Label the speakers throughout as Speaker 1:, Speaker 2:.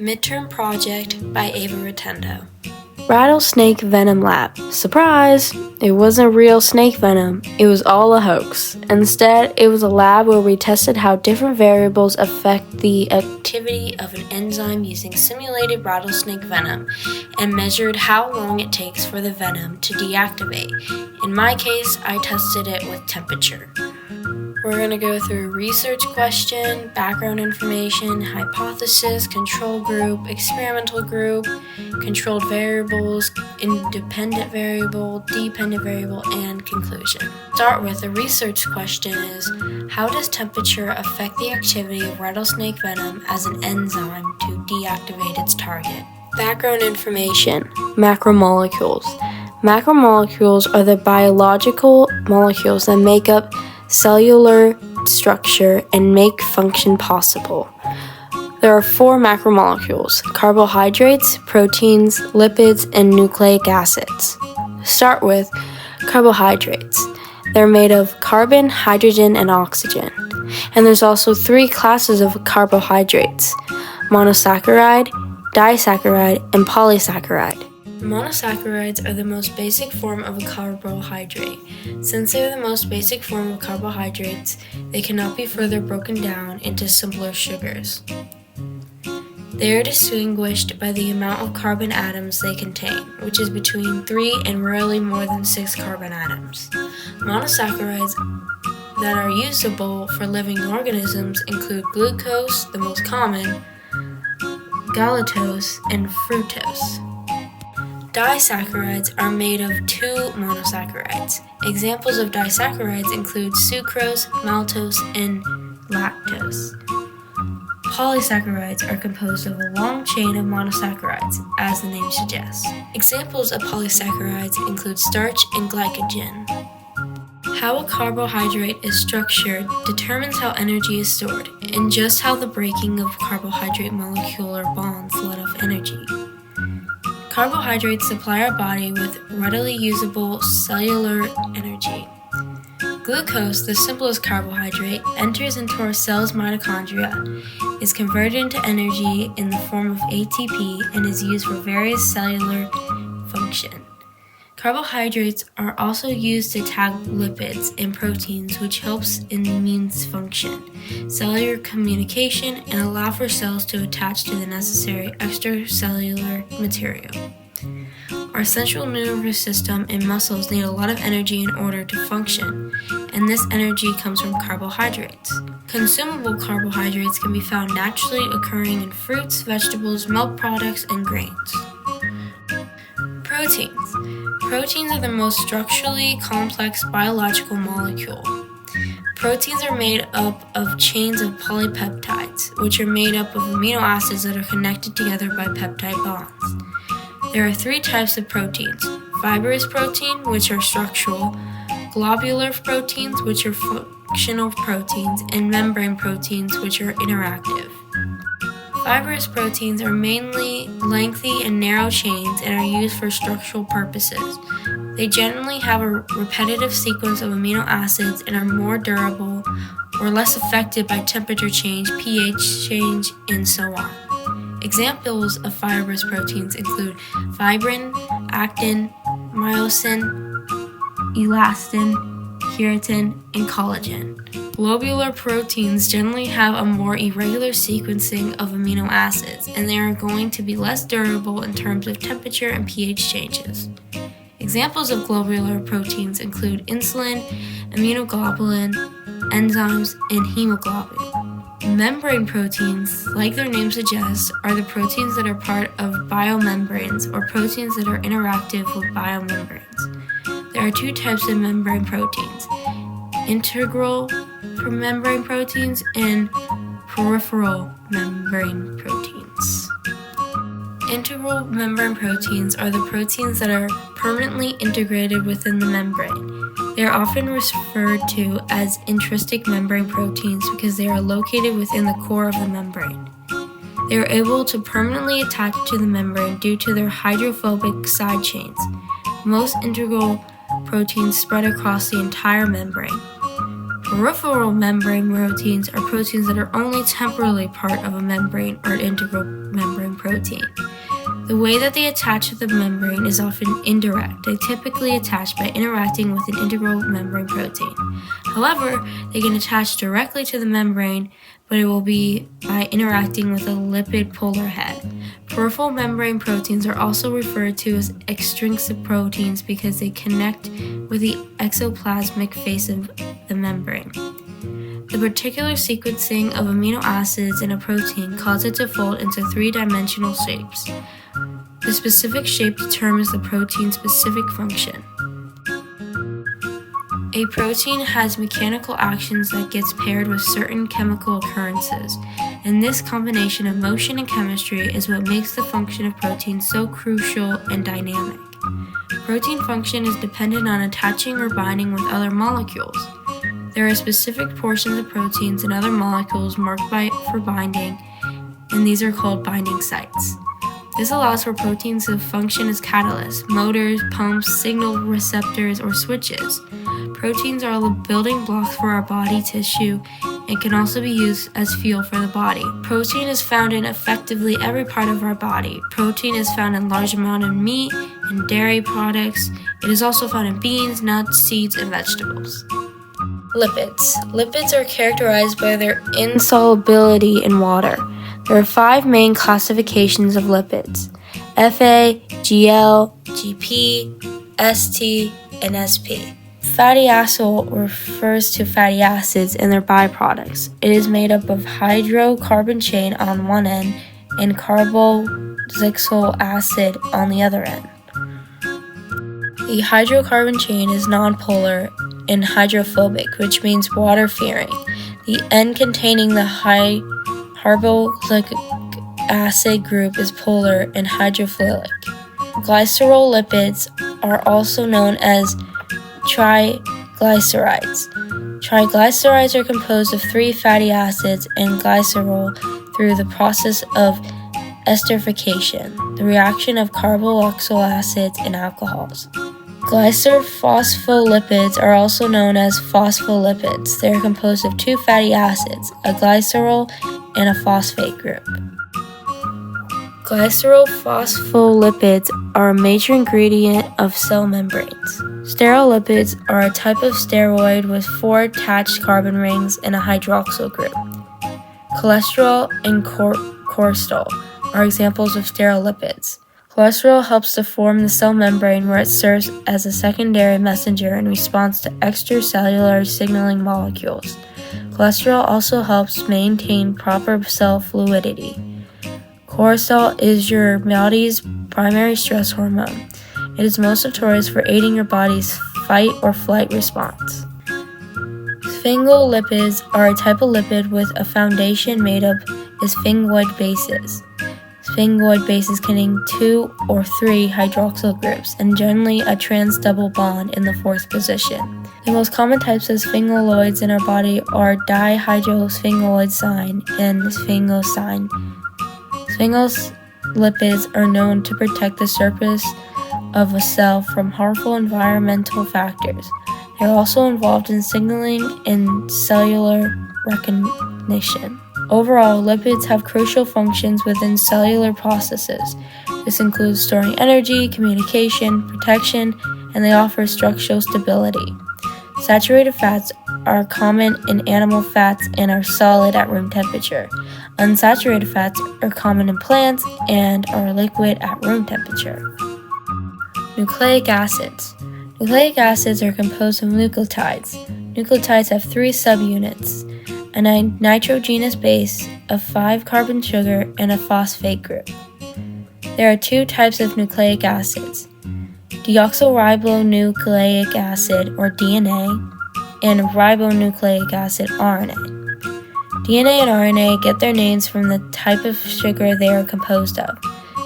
Speaker 1: Midterm Project by Ava Rotendo.
Speaker 2: Rattlesnake Venom Lab. Surprise! It wasn't real snake venom. It was all a hoax. Instead, it was a lab where we tested how different variables affect the activity of an enzyme using simulated rattlesnake venom and measured how long it takes for the venom to deactivate. In my case, I tested it with temperature. We're going to go through research question, background information, hypothesis, control group, experimental group, controlled variables, independent variable, dependent variable, and conclusion. Start with the research question is, how does temperature affect the activity of rattlesnake venom as an enzyme to deactivate its target? Background information, macromolecules. Macromolecules are the biological molecules that make up cellular structure and make function possible. There are 4 macromolecules: carbohydrates, proteins, lipids, and nucleic acids. Start with carbohydrates. They're made of carbon, hydrogen, and oxygen. And there's also 3 classes of carbohydrates: monosaccharide, disaccharide, and polysaccharide. Monosaccharides are the most basic form of a carbohydrate. Since they are the most basic form of carbohydrates, they cannot be further broken down into simpler sugars. They are distinguished by the amount of carbon atoms they contain, which is between 3 and rarely more than 6 carbon atoms. Monosaccharides that are usable for living organisms include glucose, the most common, galactose, and fructose. Disaccharides are made of 2 monosaccharides. Examples of disaccharides include sucrose, maltose, and lactose. Polysaccharides are composed of a long chain of monosaccharides, as the name suggests. Examples of polysaccharides include starch and glycogen. How a carbohydrate is structured determines how energy is stored, and just how the breaking of carbohydrate molecular bonds let off energy. Carbohydrates supply our body with readily usable cellular energy. Glucose, the simplest carbohydrate, enters into our cell's mitochondria, is converted into energy in the form of ATP, and is used for various cellular function. Carbohydrates are also used to tag lipids and proteins, which helps in immune function, cellular communication, and allow for cells to attach to the necessary extracellular material. Our central nervous system and muscles need a lot of energy in order to function, and this energy comes from carbohydrates. Consumable carbohydrates can be found naturally occurring in fruits, vegetables, milk products, and grains. Proteins. Proteins are the most structurally complex biological molecule. Proteins are made up of chains of polypeptides, which are made up of amino acids that are connected together by peptide bonds. There are 3 types of proteins: fibrous protein, which are structural, globular proteins, which are functional proteins, and membrane proteins, which are interactive. Fibrous proteins are mainly lengthy and narrow chains and are used for structural purposes. They generally have a repetitive sequence of amino acids and are more durable or less affected by temperature change, pH change, and so on. Examples of fibrous proteins include fibrin, actin, myosin, elastin, keratin, and collagen. Globular proteins generally have a more irregular sequencing of amino acids, and they are going to be less durable in terms of temperature and pH changes. Examples of globular proteins include insulin, immunoglobulin, enzymes, and hemoglobin. Membrane proteins, like their name suggests, are the proteins that are part of biomembranes or proteins that are interactive with biomembranes. There are 2 types of membrane proteins: integral membrane proteins and peripheral membrane proteins. Integral membrane proteins are the proteins that are permanently integrated within the membrane. They are often referred to as intrinsic membrane proteins because they are located within the core of the membrane. They are able to permanently attach to the membrane due to their hydrophobic side chains. Most integral proteins spread across the entire membrane. Peripheral membrane proteins are proteins that are only temporarily part of a membrane or integral membrane protein. The way that they attach to the membrane is often indirect. They typically attach by interacting with an integral membrane protein. However, they can attach directly to the membrane, but it will be by interacting with a lipid polar head. Peripheral membrane proteins are also referred to as extrinsic proteins because they connect with the exoplasmic face of the membrane. The particular sequencing of amino acids in a protein causes it to fold into three-dimensional shapes. The specific shape determines the protein's specific function. A protein has mechanical actions that gets paired with certain chemical occurrences, and this combination of motion and chemistry is what makes the function of proteins so crucial and dynamic. Protein function is dependent on attaching or binding with other molecules. There are specific portions of proteins and other molecules marked for binding, and these are called binding sites. This allows for proteins to function as catalysts, motors, pumps, signal receptors, or switches. Proteins are the building blocks for our body tissue and can also be used as fuel for the body. Protein is found in effectively every part of our body. Protein is found in large amount in meat and dairy products. It is also found in beans, nuts, seeds, and vegetables. Lipids. Lipids are characterized by their insolubility in water. There are 5 main classifications of lipids: FA, GL, GP, ST, and SP. Fatty acid refers to fatty acids and their byproducts. It is made up of hydrocarbon chain on one end and carboxylic acid on the other end. The hydrocarbon chain is nonpolar and hydrophobic, which means water-fearing. The end containing the carboxylic acid group is polar and hydrophilic. Glycerol lipids are also known as triglycerides. Triglycerides are composed of 3 fatty acids and glycerol through the process of esterification, the reaction of carboxylic acids and alcohols. Glycerophospholipids are also known as phospholipids. They are composed of 2 fatty acids, a glycerol and a phosphate group. Glycerophospholipids are a major ingredient of cell membranes. Stereolipids are a type of steroid with 4 attached carbon rings and a hydroxyl group. Cholesterol and cortisol are examples of stereolipids. Cholesterol helps to form the cell membrane where it serves as a secondary messenger in response to extracellular signaling molecules. Cholesterol also helps maintain proper cell fluidity. Cortisol is your body's primary stress hormone. It is most notorious for aiding your body's fight or flight response. Sphingolipids are a type of lipid with a foundation made of sphingoside bases. Sphingoside bases contain 2 or 3 hydroxyl groups and generally a trans double bond in the 4th position. The most common types of sphingolipids in our body are dihydrosphingosine and sphingosine. Sphingolipids are known to protect the surface of a cell from harmful environmental factors. They are also involved in signaling and cellular recognition. Overall, lipids have crucial functions within cellular processes. This includes storing energy, communication, protection, and they offer structural stability. Saturated fats are common in animal fats and are solid at room temperature. Unsaturated fats are common in plants and are liquid at room temperature. Nucleic acids. Nucleic acids are composed of nucleotides. Nucleotides have 3 subunits: a nitrogenous base, a 5-carbon sugar, and a phosphate group. There are 2 types of nucleic acids: deoxyribonucleic acid, or DNA, and ribonucleic acid, RNA. DNA and RNA get their names from the type of sugar they are composed of.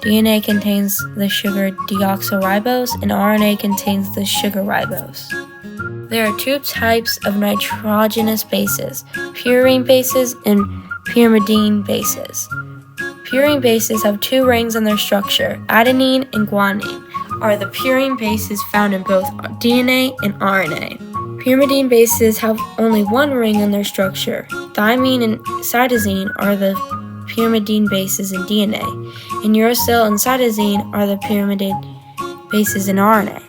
Speaker 2: DNA contains the sugar deoxyribose, and RNA contains the sugar ribose. There are 2 types of nitrogenous bases: purine bases and pyrimidine bases. Purine bases have 2 rings in their structure. Adenine and guanine are the purine bases found in both DNA and RNA. Pyrimidine bases have only 1 ring in their structure. Thymine and cytosine are the pyrimidine bases in DNA, and uracil and cytosine are the pyrimidine bases in RNA.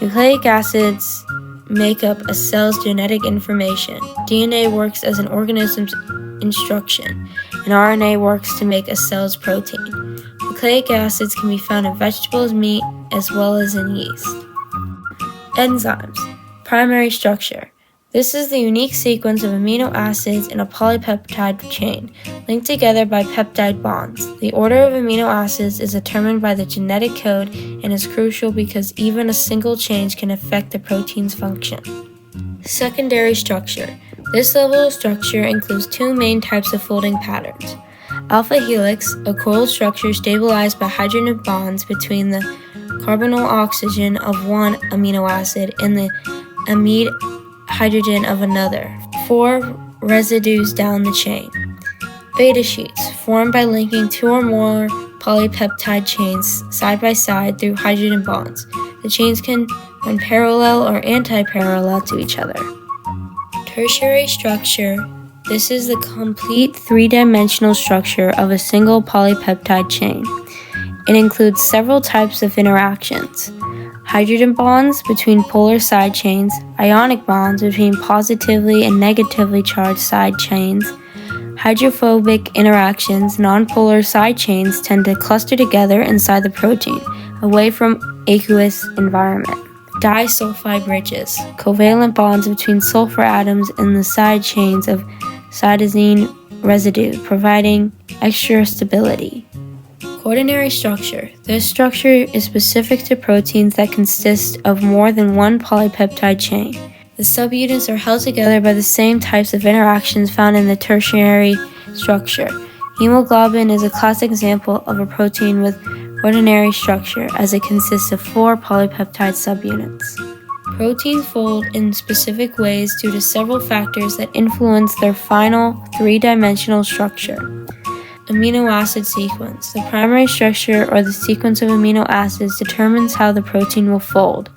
Speaker 2: Nucleic acids make up a cell's genetic information. DNA works as an organism's instruction, and RNA works to make a cell's protein. Nucleic acids can be found in vegetables, meat, as well as in yeast. Enzymes. Primary structure. This is the unique sequence of amino acids in a polypeptide chain, linked together by peptide bonds. The order of amino acids is determined by the genetic code and is crucial because even a single change can affect the protein's function. Secondary structure. This level of structure includes two main types of folding patterns. Alpha helix, a coiled structure stabilized by hydrogen bonds between the carbonyl oxygen of one amino acid and the amide hydrogen of another, 4 residues down the chain. Beta sheets, formed by linking 2 or more polypeptide chains side by side through hydrogen bonds. The chains can run parallel or anti-parallel to each other. Tertiary structure. This is the complete three-dimensional structure of a single polypeptide chain. It includes several types of interactions. Hydrogen bonds between polar side chains, ionic bonds between positively and negatively charged side chains. Hydrophobic interactions, nonpolar side chains tend to cluster together inside the protein, away from aqueous environment. Disulfide bridges, covalent bonds between sulfur atoms in the side chains of cytosine residue, providing extra stability. Quaternary structure. This structure is specific to proteins that consist of more than one polypeptide chain. The subunits are held together by the same types of interactions found in the tertiary structure. Hemoglobin is a classic example of a protein with quaternary structure, as it consists of 4 polypeptide subunits. Proteins fold in specific ways due to several factors that influence their final three-dimensional structure. Amino acid sequence. The primary structure or the sequence of amino acids determines how the protein will fold.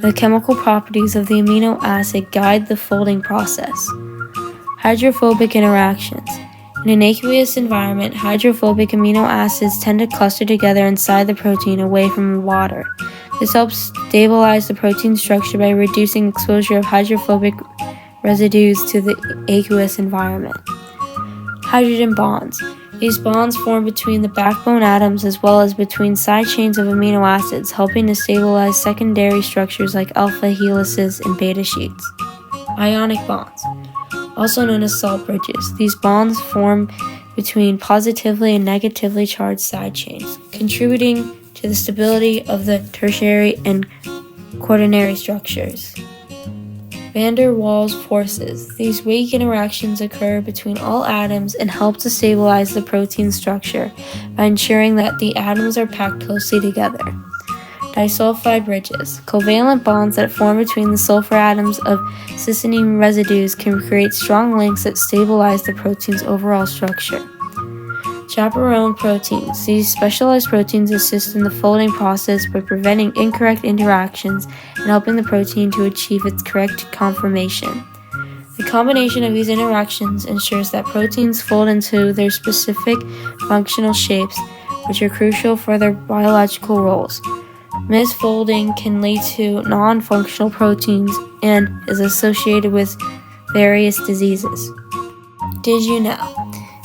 Speaker 2: The chemical properties of the amino acid guide the folding process. Hydrophobic interactions. In an aqueous environment, hydrophobic amino acids tend to cluster together inside the protein away from water. This helps stabilize the protein structure by reducing exposure of hydrophobic residues to the aqueous environment. Hydrogen bonds. These bonds form between the backbone atoms as well as between side chains of amino acids, helping to stabilize secondary structures like alpha helices and beta sheets. Ionic bonds, also known as salt bridges. These bonds form between positively and negatively charged side chains, contributing to the stability of the tertiary and quaternary structures. Van der Waals forces. These weak interactions occur between all atoms and help to stabilize the protein structure by ensuring that the atoms are packed closely together. Disulfide bridges. Covalent bonds that form between the sulfur atoms of cysteine residues can create strong links that stabilize the protein's overall structure. Chaperone proteins. These specialized proteins assist in the folding process by preventing incorrect interactions and helping the protein to achieve its correct conformation. The combination of these interactions ensures that proteins fold into their specific functional shapes, which are crucial for their biological roles. Misfolding can lead to non-functional proteins and is associated with various diseases. Did you know?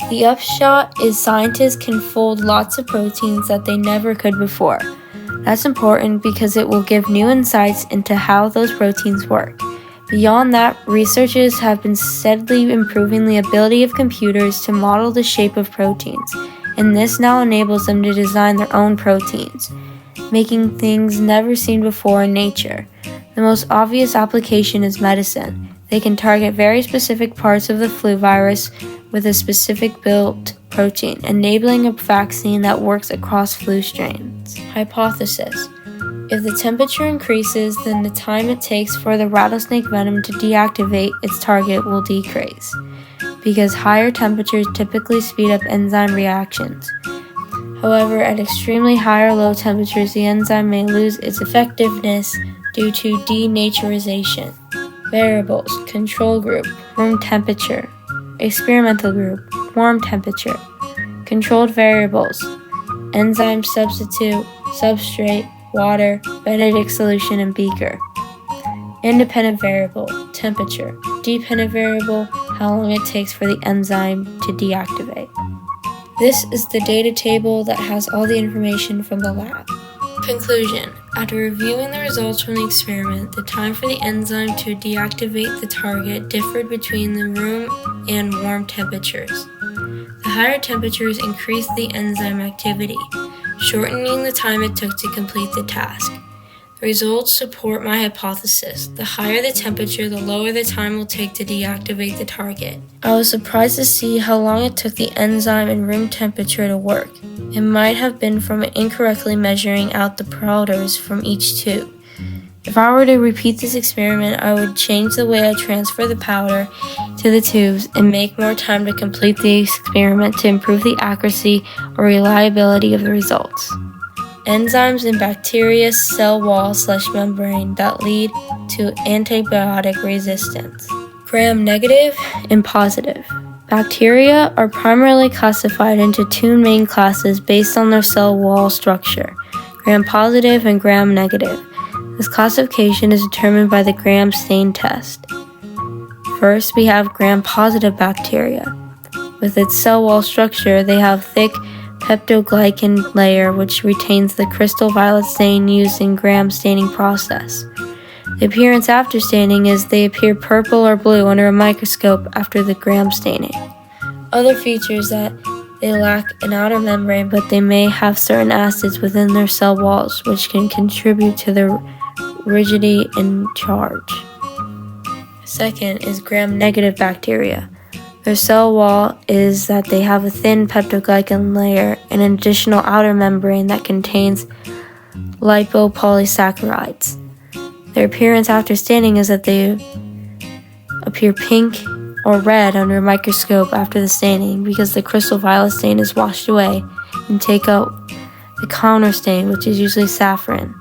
Speaker 2: The upshot is scientists can fold lots of proteins that they never could before. That's important because it will give new insights into how those proteins work. Beyond that, researchers have been steadily improving the ability of computers to model the shape of proteins, and this now enables them to design their own proteins, making things never seen before in nature. The most obvious application is medicine. They can target very specific parts of the flu virus with a specific built protein, enabling a vaccine that works across flu strains. Hypothesis. If the temperature increases, then the time it takes for the rattlesnake venom to deactivate its target will decrease, because higher temperatures typically speed up enzyme reactions. However, at extremely high or low temperatures, the enzyme may lose its effectiveness due to denaturization. Variables. Control group, room temperature. Experimental group, warm temperature. Controlled variables. enzyme substitute, substrate, water, Benedict solution, and beaker. Independent variable, temperature. Dependent variable, how long it takes for the enzyme to deactivate. This is the data table that has all the information from the lab. Conclusion. After reviewing the results from the experiment, the time for the enzyme to deactivate the target differed between the room and warm temperatures. The higher temperatures increased the enzyme activity, shortening the time it took to complete the task. The results support my hypothesis. The higher the temperature, the lower the time will take to deactivate the target. I was surprised to see how long it took the enzyme in room temperature to work. It might have been from incorrectly measuring out the powders from each tube. If I were to repeat this experiment, I would change the way I transfer the powder to the tubes and make more time to complete the experiment to improve the accuracy or reliability of the results. Enzymes in bacteria cell wall/membrane that lead to antibiotic resistance. Gram-negative and positive. Bacteria are primarily classified into two main classes based on their cell wall structure, gram-positive and gram-negative. This classification is determined by the gram stain test. First, we have gram-positive bacteria. With its cell wall structure, they have thick peptoglycan layer which retains the crystal violet stain used in gram staining process. The appearance after staining is they appear purple or blue under a microscope after the gram staining. Other features that they lack an outer membrane, but they may have certain acids within their cell walls which can contribute to their rigidity and charge. Second is gram-negative bacteria. Their cell wall is that they have a thin peptoglycan layer and an additional outer membrane that contains lipopolysaccharides. Their appearance after staining is that they appear pink or red under a microscope after the staining because the crystal violet stain is washed away and take out the counter stain, which is usually saffron.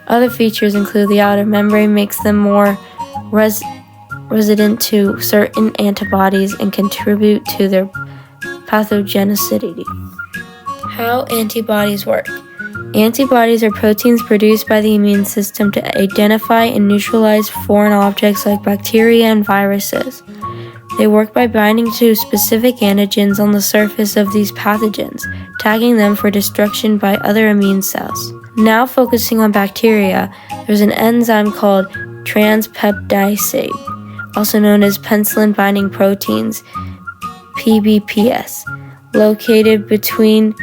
Speaker 2: Other features include the outer membrane makes them more resident to certain antibodies and contribute to their pathogenicity. How antibodies work. Antibodies are proteins produced by the immune system to identify and neutralize foreign objects like bacteria and viruses. They work by binding to specific antigens on the surface of these pathogens, tagging them for destruction by other immune cells. Now focusing on bacteria, there's an enzyme called transpeptidase, also known as penicillin binding proteins, PBPS, located between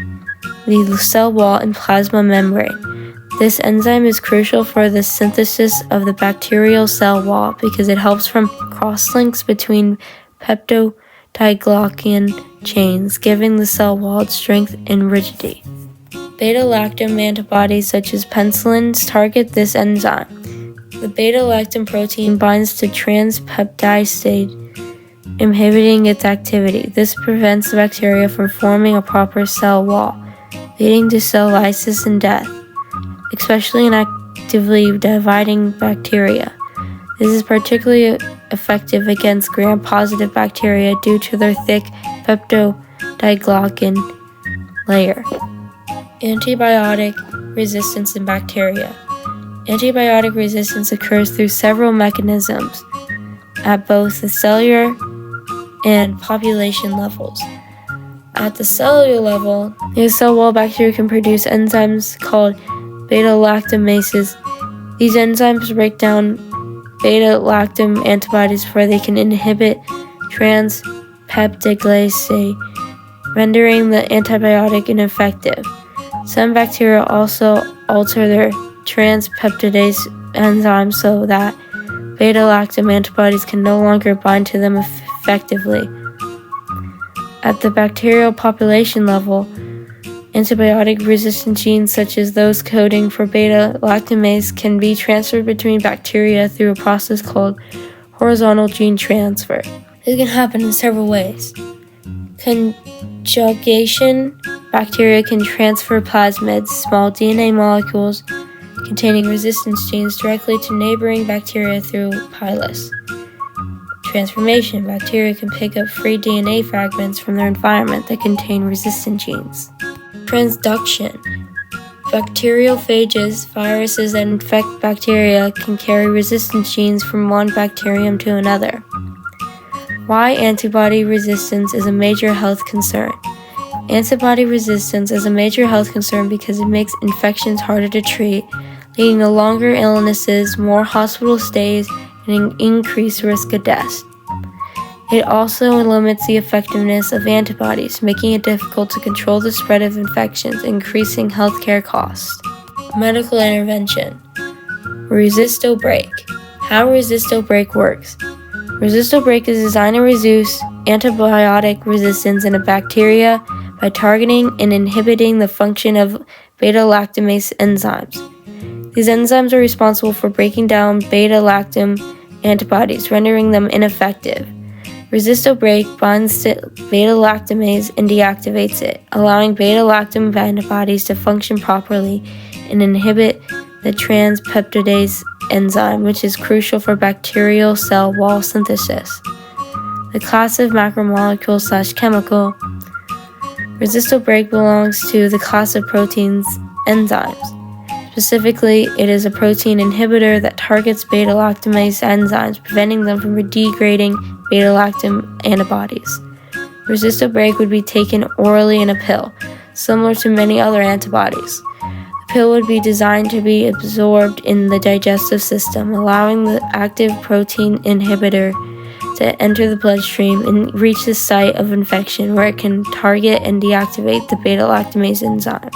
Speaker 2: the cell wall and plasma membrane. This enzyme is crucial for the synthesis of the bacterial cell wall because it helps from cross-links between peptidoglycan chains, giving the cell wall its strength and rigidity. Beta-lactam antibodies such as penicillins target this enzyme. The beta-lactam protein binds to transpeptidase, inhibiting its activity. This prevents the bacteria from forming a proper cell wall, leading to cell lysis and death, especially in actively dividing bacteria. This is particularly effective against gram-positive bacteria due to their thick peptidoglycan layer. Antibiotic resistance in bacteria. Antibiotic resistance occurs through several mechanisms at both the cellular and population levels. At the cellular level, the cell wall bacteria can produce enzymes called beta-lactamases. These enzymes break down beta-lactam antibodies before they can inhibit transpeptidase, rendering the antibiotic ineffective. Some bacteria also alter their transpeptidase enzymes so that beta-lactam antibodies can no longer bind to them effectively. At the bacterial population level, antibiotic-resistant genes such as those coding for beta-lactamase can be transferred between bacteria through a process called horizontal gene transfer. This can happen in several ways. Conjugation. Bacteria can transfer plasmids, small DNA molecules containing resistance genes, directly to neighboring bacteria through pilus. Transformation. Bacteria can pick up free DNA fragments from their environment that contain resistant genes. Transduction. Bacteriophages, viruses that infect bacteria, can carry resistance genes from one bacterium to another. Why antibody resistance is a major health concern. Antibody resistance is a major health concern because it makes infections harder to treat, leading to longer illnesses, more hospital stays, and an increased risk of death. It also limits the effectiveness of antibodies, making it difficult to control the spread of infections, increasing healthcare costs. Medical intervention. Resisto-Break. How Resisto-Break works. Resisto-Break is designed to reduce antibiotic resistance in a bacteria by targeting and inhibiting the function of beta-lactamase enzymes. These enzymes are responsible for breaking down beta-lactam antibodies, rendering them ineffective. Resisto-Break binds to beta-lactamase and deactivates it, allowing beta-lactam antibodies to function properly and inhibit the transpeptidase enzyme, which is crucial for bacterial cell wall synthesis. The class of macromolecule/chemical. Resisto-Break belongs to the class of proteins enzymes. Specifically, it is a protein inhibitor that targets beta-lactamase enzymes, preventing them from degrading beta-lactam antibodies. Resisto-Break would be taken orally in a pill, similar to many other antibodies. The pill would be designed to be absorbed in the digestive system, allowing the active protein inhibitor to enter the bloodstream and reach the site of infection where it can target and deactivate the beta-lactamase enzyme.